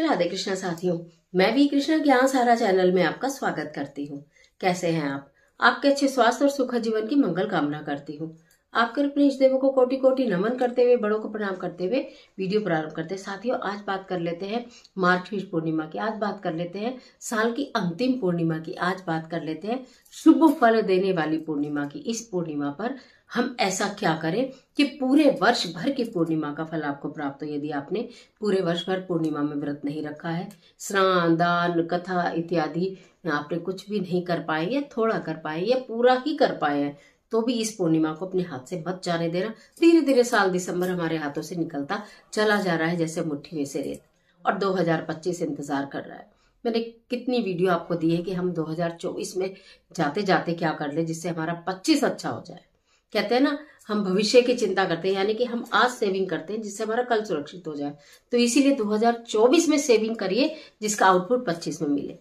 राधे कृष्णा साथियोों, मैं भी कृष्णा ज्ञान सारा चैनल में आपका स्वागत करती हूँ। कैसे हैं आप? आपके अच्छे स्वास्थ्य और सुखद जीवन की मंगल कामना करती हूँ। आपके अपने इष्ट देवों को कोटि कोटि नमन करते हुए, बड़ों को प्रणाम करते हुए वीडियो प्रारंभ करते हैं। साथियों, आज बात कर लेते हैं मार्गशीर्ष पूर्णिमा की। आज बात कर लेते हैं साल की अंतिम पूर्णिमा की। आज बात कर लेते हैं शुभ फल देने वाली पूर्णिमा की। इस पूर्णिमा पर हम ऐसा क्या करें कि पूरे वर्ष भर की पूर्णिमा का फल आपको प्राप्त हो। यदि आपने पूरे वर्ष भर पूर्णिमा में व्रत नहीं रखा है, स्नान, दान, कथा इत्यादि आपने कुछ भी नहीं कर पाए या थोड़ा कर पाए या पूरा ही कर पाए हैं, तो भी इस पूर्णिमा को अपने हाथ से मत जाने देना। धीरे धीरे साल दिसंबर हमारे हाथों से निकलता चला जा रहा है जैसे मुट्ठी में से रेत, और 2025 इंतजार कर रहा है। मैंने कितनी वीडियो आपको दी है कि हम 2024 में जाते जाते क्या कर ले जिससे हमारा 25 अच्छा हो जाए। कहते हैं ना, हम भविष्य की चिंता करते हैं, यानी कि हम आज सेविंग करते हैं जिससे हमारा कल सुरक्षित हो जाए। तो इसीलिए 2024 में सेविंग करिए जिसका आउटपुट 25 में मिले।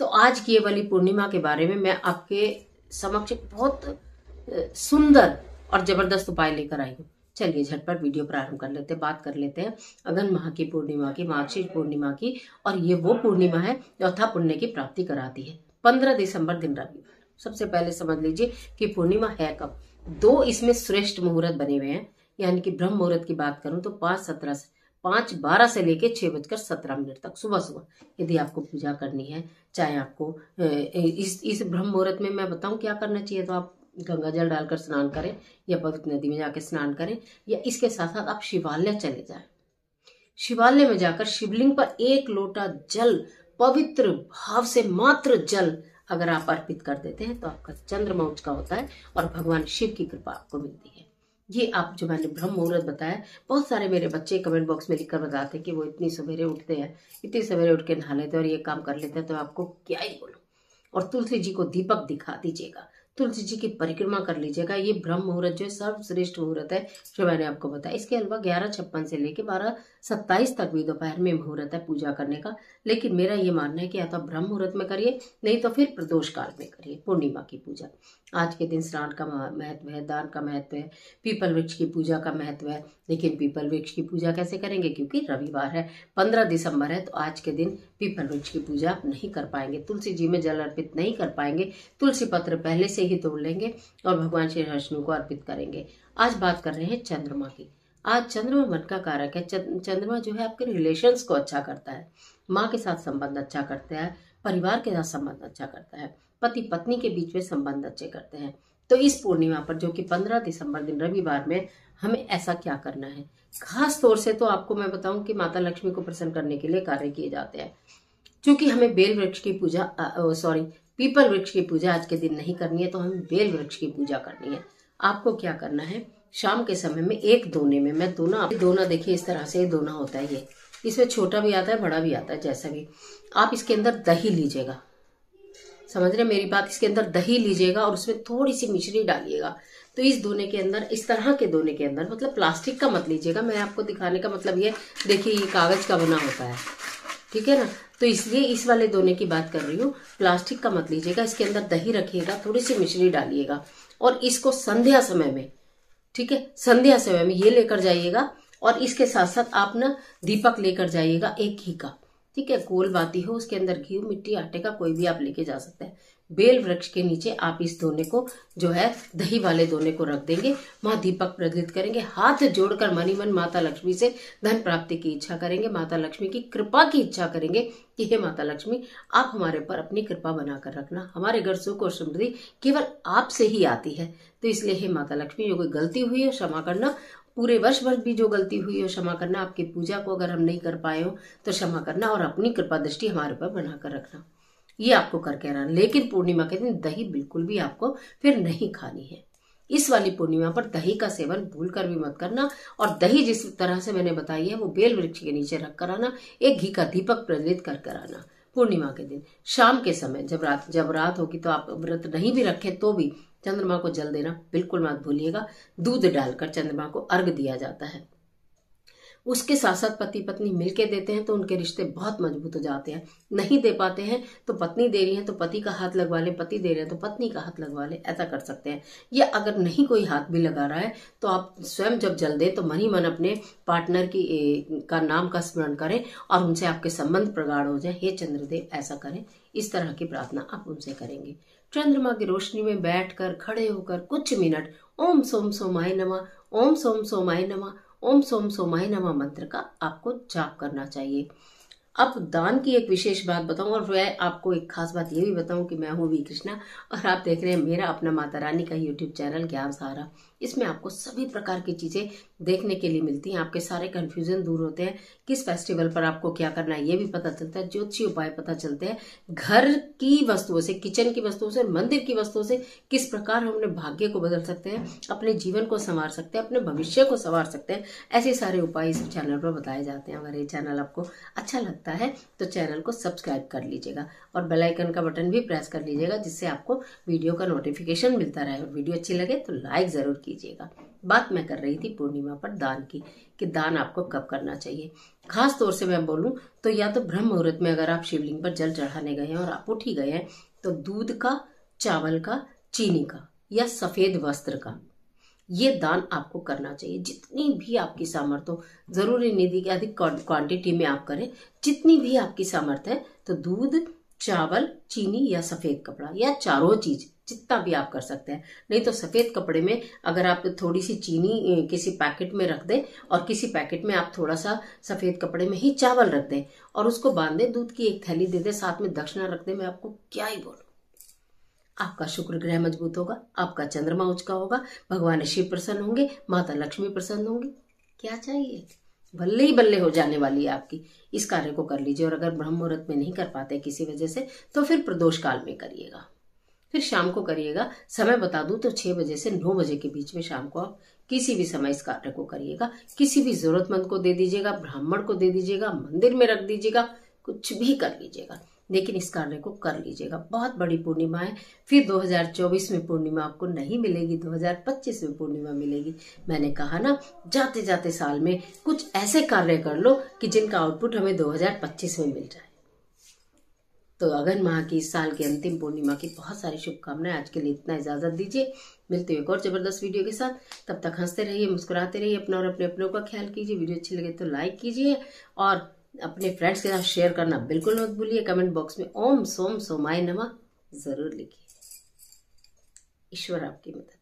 तो आज की ये वाली पूर्णिमा के बारे में मैं आपके समक्ष बहुत सुंदर और जबरदस्त उपाय लेकर आई हूँ। चलिए झटपट वीडियो प्रारंभ कर लेते हैं। बात कर लेते हैं अगन माह की पूर्णिमा की, मार्गशीर्ष पूर्णिमा की। और ये वो पूर्णिमा है जो अथाह पुण्य की प्राप्ति कराती है। 15 दिसंबर दिन रविवार। सबसे पहले समझ लीजिए कि पूर्णिमा है कब। दो इसमें श्रेष्ठ मुहूर्त बने हुए हैं, यानी कि ब्रह्म मुहूर्त की बात करूं तो 5:12 से लेके 6:17 तक सुबह सुबह यदि आपको पूजा करनी है। चाहे आपको इस ब्रह्म मुहूर्त में मैं बताऊं क्या करना चाहिए, तो आप गंगा जल डालकर स्नान करें या पवित्र नदी में जाकर स्नान करें, या इसके साथ साथ आप शिवालय चले जाएं। शिवालय में जाकर शिवलिंग पर 1 लोटा जल, पवित्र भाव से मात्र जल अगर आप अर्पित कर देते हैं तो आपका चंद्रमा उचका होता है और भगवान शिव की कृपा आपको मिलती है। ये आप जो मैंने ब्रह्म मुहूर्त बताया, बहुत सारे मेरे बच्चे कमेंट बॉक्स में लिखकर बताते हैं कि वो इतनी सवेरे उठते हैं, इतनी सवेरे उठ के नहा लेते हैं और ये काम कर लेते हैं। तो आपको क्या ही बोलूं। और तुलसी जी को दीपक दिखा दीजिएगा, तुलसी जी की परिक्रमा कर लीजिएगा। ये ब्रह्म मुहूर्त जो है सर्वश्रेष्ठ मुहूर्त है जो मैंने आपको बताया। इसके अलावा 11:56 से लेकर 12:27 तक भी दोपहर में मुहूर्त है पूजा करने का। लेकिन मेरा ये मानना है कि या तो ब्रह्म मुहूर्त में करिए, नहीं तो फिर प्रदोष काल में करिए पूर्णिमा की पूजा। आज के दिन स्नान का महत्व है, दान का महत्व है, पीपल वृक्ष की पूजा का महत्व है। लेकिन पीपल वृक्ष की पूजा कैसे करेंगे, क्योंकि रविवार है, 15 दिसंबर है, तो आज के दिन पीपल वृक्ष की पूजा आप नहीं कर पाएंगे, तुलसी जी में जल अर्पित नहीं कर पाएंगे। तुलसी पत्र पहले से ही तोड़ लेंगे और भगवान श्री विष्णु को अर्पित करेंगे। आज बात कर रहे हैं चंद्रमा की। आज चंद्रमा मन का कारक है। चंद्रमा जो है आपके रिलेशंस को अच्छा करता है, माँ के साथ संबंध अच्छा करता है, परिवार के साथ संबंध अच्छा करता है, पति पत्नी के बीच में संबंध अच्छे करते हैं। तो इस पूर्णिमा पर जो कि 15 दिसंबर दिन रविवार में हमें ऐसा क्या करना है, खास तौर से तो आपको मैं बताऊं कि माता लक्ष्मी को प्रसन्न करने के लिए कार्य किए जाते हैं। क्योंकि हमें बेल वृक्ष की पूजा पीपल वृक्ष की पूजा आज के दिन नहीं करनी है, तो हमें बेल वृक्ष की पूजा करनी है। आपको क्या करना है, शाम के समय में एक दोने में, मैं दोना देखिए इस तरह से दोना होता है, ये इसमें छोटा भी आता है बड़ा भी आता है, जैसा भी आप इसके अंदर दही लीजिएगा। समझ रहे मेरी बात? इसके अंदर दही लीजिएगा और उसमें थोड़ी सी मिश्री डालिएगा। तो इस दोने के अंदर, इस तरह के दोने के अंदर, मतलब प्लास्टिक का मत लीजिएगा, मैं आपको दिखाने का मतलब ये देखिए ये कागज का बना होता है, ठीक है ना। तो इसलिए इस वाले दोने की बात कर रही हूँ, प्लास्टिक का मत लीजिएगा। इसके अंदर दही रखिएगा, थोड़ी सी मिश्री डालिएगा और इसको संध्या समय में, ठीक है, संध्या समय में ये लेकर जाइएगा। और इसके साथ साथ आप ना दीपक लेकर जाइएगा एक घी का, ठीक है, गोल बाती हो, उसके अंदर घी, मिट्टी, आटे का कोई भी आप लेके जा सकते हैं। बेल वृक्ष के नीचे आप इस दोने को जो है दही वाले दोने को रख देंगे, वहां दीपक प्रज्वलित करेंगे, हाथ जोड़कर मनी मन माता लक्ष्मी से धन प्राप्ति की इच्छा करेंगे, माता लक्ष्मी की कृपा की इच्छा करेंगे कि हे माता लक्ष्मी, आप हमारे पर अपनी कृपा बनाकर रखना, हमारे घर सुख और समृद्धि केवल आपसे ही आती है। तो इसलिए हे माता लक्ष्मी, जो कोई गलती हुई है क्षमा करना, पूरे वर्ष भर भी जो गलती हुई है क्षमा करना, आपकी पूजा को अगर हम नहीं कर पाए हो तो क्षमा करना और अपनी कृपा दृष्टि हमारे पर बनाकर रखना, ये आपको करके रहना। लेकिन पूर्णिमा के दिन दही बिल्कुल भी आपको फिर नहीं खानी है। इस वाली पूर्णिमा पर दही का सेवन भूल कर भी मत करना। और दही जिस तरह से मैंने बताई है वो बेल वृक्ष के नीचे रख कर आना, एक घी का दीपक प्रज्वलित कर आना। पूर्णिमा के दिन शाम के समय जब रात होगी, तो आप व्रत नहीं भी रखें तो भी चंद्रमा को जल देना बिल्कुल मत भूलिएगा। दूध डालकर चंद्रमा को अर्घ दिया जाता है। उसके साथ साथ पति पत्नी मिलके देते हैं तो उनके रिश्ते बहुत मजबूत हो जाते हैं। नहीं दे पाते हैं तो पत्नी दे रही है तो पति का हाथ लगवा ले, पति दे रहे हैं तो पत्नी का हाथ लगवा ले, ऐसा कर सकते हैं। या अगर नहीं कोई हाथ भी लगा रहा है तो आप स्वयं जब जल दे तो मन ही मन अपने पार्टनर का नाम का स्मरण करें और उनसे आपके संबंध प्रगाढ़ हो जाए। हे चंद्रदेव, ऐसा करें। इस तरह की प्रार्थना आप उनसे करेंगे। चंद्रमा की रोशनी में बैठकर खड़े होकर कुछ मिनट ओम सोम सोमाय नमः, ओम सोम सोमाय नमः, ओम सोम सोमाय नमः मंत्र का आपको जाप करना चाहिए। अब दान की एक विशेष बात बताऊं, और मैं आपको एक खास बात ये भी बताऊं कि मैं हूं वी कृष्णा और आप देख रहे हैं मेरा अपना माता रानी का यूट्यूब चैनल ज्ञान सहारा। इसमें आपको सभी प्रकार की चीजें देखने के लिए मिलती हैं। आपके सारे कंफ्यूजन दूर होते हैं। किस फेस्टिवल पर आपको क्या करना है ये भी पता चलता है। ज्योतिषी उपाय पता चलते हैं। घर की वस्तुओं से, किचन की वस्तुओं से, मंदिर की वस्तुओं से किस प्रकार हम अपने भाग्य को बदल सकते हैं, अपने जीवन को संवार सकते हैं, अपने भविष्य को संवार सकते हैं। ऐसे सारे उपाय इस चैनल पर बताए जाते हैं। अगर ये चैनल आपको अच्छा लगता है तो चैनल को सब्सक्राइब कर लीजिएगा और बेल आइकन का बटन भी प्रेस कर लीजिएगा, जिससे आपको वीडियो का नोटिफिकेशन मिलता रहे। और वीडियो अच्छी लगे तो लाइक जरूर कीजिएगा। बात मैं कर रही थी पूर्णिमा पर दान की, कि दान आपको कब करना चाहिए। खास तौर से मैं बोलूं तो या तो ब्रह्म मुहूर्त में अगर आप शिवलिंग पर जल चढ़ाने गए हैं और आप उठ ही गए हैं तो दूध का, चावल का, चीनी का या सफेद वस्त्र का ये दान आपको करना चाहिए। जितनी भी आपकी सामर्थ्य हो, जरूरी नहीं कि अधिक क्वांटिटी में आप करें, जितनी भी आपकी सामर्थ्य है तो दूध, चावल, चीनी या सफेद कपड़ा या चारों चीज जितना भी आप कर सकते हैं। नहीं तो सफेद कपड़े में अगर आप थोड़ी सी चीनी किसी पैकेट में रख दें और किसी पैकेट में आप थोड़ा सा सफेद कपड़े में ही चावल रख दें और उसको बांध दें, दूध की एक थैली दे दें, साथ में दक्षिणा रख दें, मैं आपको क्या ही बोलूं। आपका शुक्र ग्रह मजबूत होगा, आपका चंद्रमा उच्च का होगा, भगवान शिव प्रसन्न होंगे, माता लक्ष्मी प्रसन्न होंगी। क्या चाहिए, बल्ले ही बल्ले हो जाने वाली है आपकी। इस कार्य को कर लीजिए। और अगर ब्रह्म मुहूर्त में नहीं कर पाते किसी वजह से तो फिर प्रदोष काल में करिएगा, फिर शाम को करिएगा। समय बता दूं तो 6 बजे से 9 बजे के बीच में शाम को आप किसी भी समय इस कार्य को करिएगा। किसी भी जरूरतमंद को दे दीजिएगा, ब्राह्मण को दे दीजिएगा, मंदिर में रख दीजिएगा, कुछ भी कर लीजिएगा, लेकिन इस कार्य को कर लीजिएगा। बहुत बड़ी पूर्णिमा है। फिर 2024 में पूर्णिमा आपको नहीं मिलेगी, 2025 में पूर्णिमा मिलेगी। मैंने कहा ना, जाते जाते साल में कुछ ऐसे कार्य कर लो कि जिनका आउटपुट हमें 2025 में मिल जाए। तो अगन माह की इस साल की अंतिम पूर्णिमा की बहुत सारी शुभकामनाएं। आज के लिए इतना इजाजत दीजिए, मिलते हुए एक और जबरदस्त वीडियो के साथ। तब तक हंसते रहिए, मुस्कुराते रहिए, अपना और अपने अपनों का ख्याल कीजिए। वीडियो अच्छी लगे तो लाइक कीजिए और अपने फ्रेंड्स के साथ शेयर करना बिल्कुल मत भूलिए। कमेंट बॉक्स में ओम सोम सोमाय नमः जरूर लिखिए। ईश्वर आपकी मदद